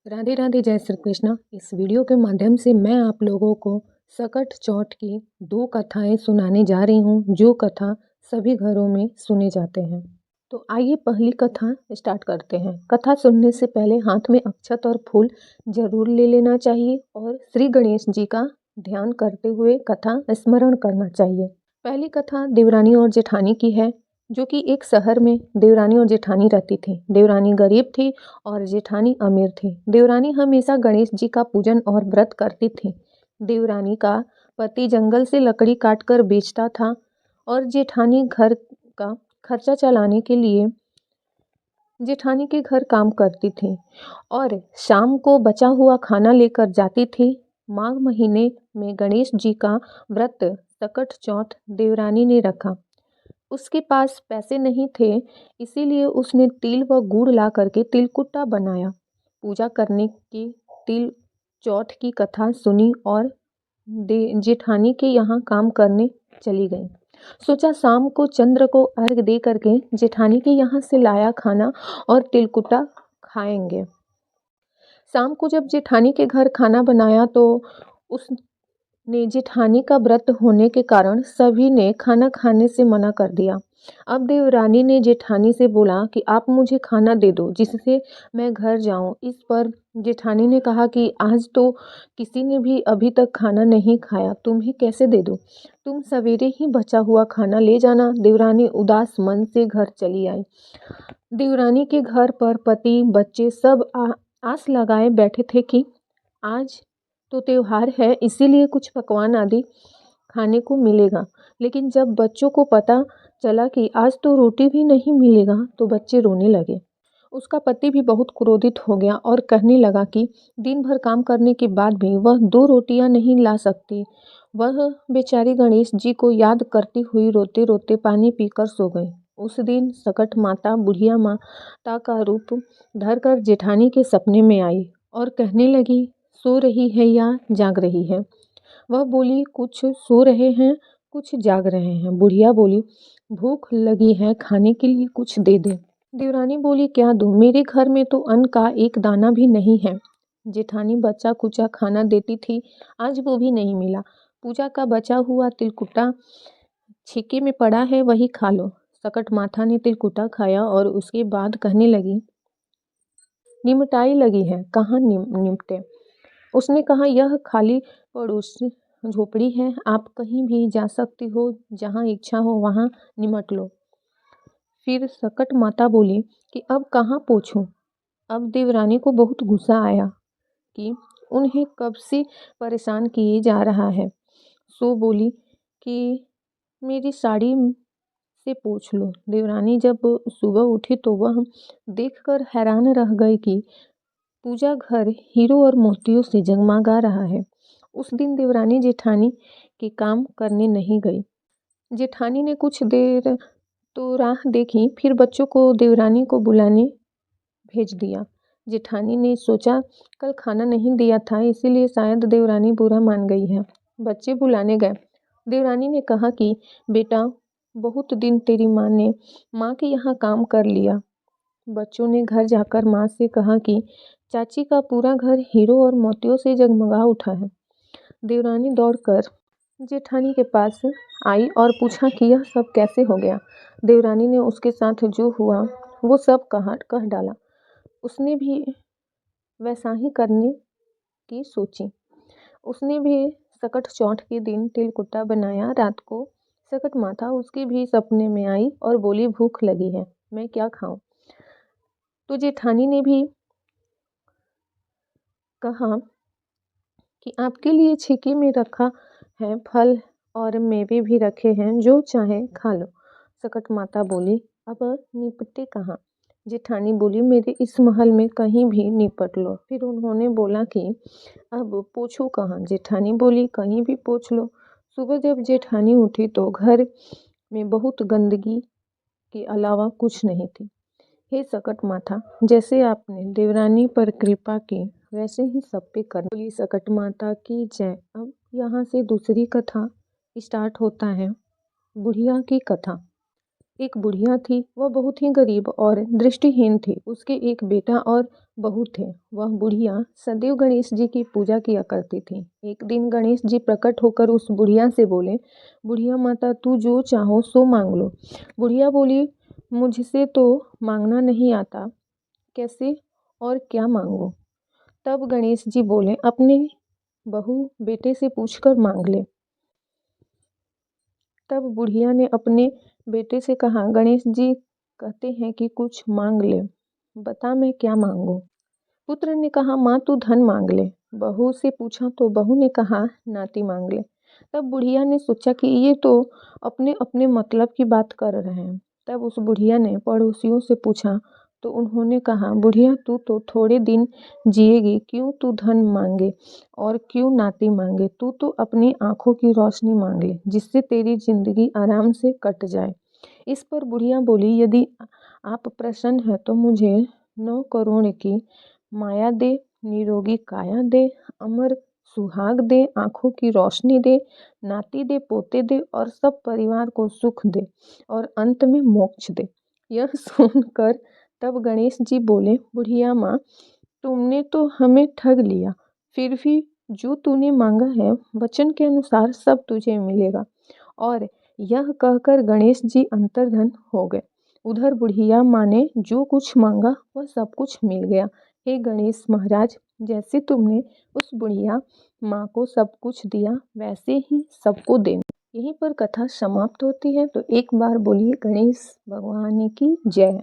राधे राधे, जय श्री कृष्ण। इस वीडियो के माध्यम से मैं आप लोगों को सकट चौथ की दो कथाएं सुनाने जा रही हूँ, जो कथा सभी घरों में सुने जाते हैं। तो आइए पहली कथा स्टार्ट करते हैं। कथा सुनने से पहले हाथ में अक्षत और फूल जरूर ले लेना चाहिए और श्री गणेश जी का ध्यान करते हुए कथा स्मरण करना चाहिए। पहली कथा देवरानी और जेठानी की है, जो कि एक शहर में देवरानी और जेठानी रहती थी। देवरानी गरीब थी और जेठानी अमीर थी। देवरानी हमेशा गणेश जी का पूजन और व्रत करती थी। देवरानी का पति जंगल से लकड़ी काटकर बेचता था और जेठानी घर का खर्चा चलाने के लिए जेठानी के घर काम करती थी और शाम को बचा हुआ खाना लेकर जाती थी। माघ महीने में गणेश जी का व्रत सकट चौथ देवरानी ने रखा। उसके पास पैसे नहीं थे, इसीलिए उसने तिल व गुड़ ला करके तिलकुट्टा बनाया। पूजा करने की तिल चौथ की कथा सुनी और जेठानी के यहाँ काम करने चली गई। सोचा शाम को चंद्र को अर्घ दे करके जेठानी के यहाँ से लाया खाना और तिलकुट्टा खाएंगे। शाम को जब जेठानी के घर खाना बनाया तो उसने जेठानी का व्रत होने के कारण सभी ने खाना खाने से मना कर दिया। अब देवरानी ने जेठानी से बोला कि आप मुझे खाना दे दो जिससे मैं घर जाऊं। इस पर जेठानी ने कहा कि आज तो किसी ने भी अभी तक खाना नहीं खाया, तुम्हें कैसे दे दूं? तुम सवेरे ही बचा हुआ खाना ले जाना। देवरानी उदास मन से घर चली आई। देवरानी के घर पर पति बच्चे सब आस लगाए बैठे थे कि आज तो त्योहार है, इसीलिए कुछ पकवान आदि खाने को मिलेगा। लेकिन जब बच्चों को पता चला कि आज तो रोटी भी नहीं मिलेगा तो बच्चे रोने लगे। उसका पति भी बहुत क्रोधित हो गया और कहने लगा कि दिन भर काम करने के बाद भी वह 2 रोटियां नहीं ला सकती। वह बेचारी गणेश जी को याद करती हुई रोते रोते पानी पीकर सो गई। उस दिन सकट माता बुढ़िया माता का रूप धरकर जेठानी के सपने में आई और कहने लगी, सो रही है या जाग रही है? वह बोली, कुछ सो रहे हैं, कुछ जाग रहे हैं। बुढ़िया बोली, भूख लगी है, खाने के लिए कुछ दे दे। देवरानी बोली, क्या दूँ? मेरे घर में तो अन्न का एक दाना भी नहीं है। जेठानी बचा कुचा खाना देती थी, आज वो भी नहीं मिला। पूजा का बचा हुआ तिलकुट्टा छीके में पड़ा है, वही खा लो। सकट माथा ने तिलकुट्टा खाया और उसके बाद कहने लगी, निमटाई लगी है, कहाँ निमटे? उसने कहा, यह खाली पड़ोस झोपड़ी है, आप कहीं भी जा सकती हो, जहाँ इच्छा हो वहाँ निमट लो। फिर सकट माता बोली कि अब कहाँ पोछूं? अब देवरानी को बहुत गुस्सा आया कि उन्हें कब से परेशान किए जा रहा है। सो बोली कि मेरी साड़ी से पूछ लो। देवरानी जब सुबह उठी तो वह देखकर हैरान रह गई कि पूजा घर हीरो और मोतियों से जगमगा रहा है। उस दिन देवरानी जेठानी के काम करने नहीं गई। जेठानी ने कुछ देर तो राह देखी, फिर बच्चों को देवरानी को बुलाने भेज दिया। जेठानी ने सोचा कल खाना नहीं दिया था, इसीलिए शायद देवरानी बुरा मान गई है। बच्चे बुलाने गए। देवरानी ने कहा कि बेटा, बहुत दिन तेरी माँ ने माँ के यहाँ काम कर लिया। बच्चों ने घर जाकर माँ से कहा कि चाची का पूरा घर हीरो और मोतियों से जगमगा उठा है। देवरानी दौड़कर जेठानी के पास आई और पूछा कि यह सब कैसे हो गया। देवरानी ने उसके साथ जो हुआ वो सब कह डाला। उसने भी वैसा ही करने की सोची। उसने भी सकट चौथ के दिन तिलकुट्टा बनाया। रात को सकट माता उसके भी सपने में आई और बोली, भूख लगी है, मैं क्या खाऊं? तो जेठानी ने भी कहा कि आपके लिए छीके में रखा है, फल और मेवे भी रखे हैं, जो चाहे खा लो। सकट माता बोली, अब निपटे कहाँ? जेठानी बोली, मेरे इस महल में कहीं भी निपट लो। फिर उन्होंने बोला कि अब पोछूं कहाँ? जेठानी बोली, कहीं भी पोछ लो। सुबह जब जेठानी उठी तो घर में बहुत गंदगी के अलावा कुछ नहीं थी। हे सकट माता, जैसे आपने देवरानी पर कृपा की वैसे ही सब पे कर। बोली सकट माता की जय। अब यहाँ से दूसरी कथा स्टार्ट होता है, बुढ़िया की कथा। एक बुढ़िया थी, वह बहुत ही गरीब और दृष्टिहीन थी। उसके एक बेटा और बहू थे। वह बुढ़िया सदैव गणेश जी की पूजा किया करती थी। एक दिन गणेश जी प्रकट होकर उस बुढ़िया से बोले, बुढ़िया माता, तू जो चाहो सो मांग लो। बुढ़िया बोली, मुझसे तो मांगना नहीं आता, कैसे और क्या मांगो। तब गणेश जी बोले, अपने बहू बेटे से पूछकर मांग ले। तब बुढ़िया ने अपने बेटे से कहा, गणेश जी कहते हैं कि कुछ मांग ले, बता मैं क्या मांगूं। पुत्र ने कहा, माँ तू धन मांग ले। बहू से पूछा तो बहू ने कहा, नाती मांग ले। तब बुढ़िया ने सोचा कि ये तो अपने अपने मतलब की बात कर रहे हैं। तब उस बुढ़िया ने पड़ोसियों से पूछा तो उन्होंने कहा, बुढ़िया तू तो थोड़े दिन जिएगी, क्यों तू धन मांगे और क्यों नाती मांगे। तू तो अपनी आंखों की रोशनी मांग ले, जिससे तेरी जिंदगी आराम से कट जाए। इस पर बुढ़िया बोली, यदि आप प्रसन्न हैं तो मुझे 9 करोड़ की माया दे, निरोगी काया दे, अमर सुहाग दे, आंखों की रोशनी दे, नाती दे, पोते दे और सब परिवार को सुख दे और अंत में मोक्ष दे। यह सुनकर तब गणेश जी बोले, बुढ़िया माँ, तुमने तो हमें ठग लिया। फिर भी जो तूने मांगा है वचन के अनुसार सब तुझे मिलेगा। और यह कहकर गणेश जी अंतर्धन हो गए। उधर बुढ़िया माँ ने जो कुछ मांगा वह सब कुछ मिल गया। हे गणेश महाराज, जैसे तुमने उस बुढ़िया माँ को सब कुछ दिया वैसे ही सबको देना। यहीं पर कथा समाप्त होती है। तो एक बार बोलिए गणेश भगवान की जय।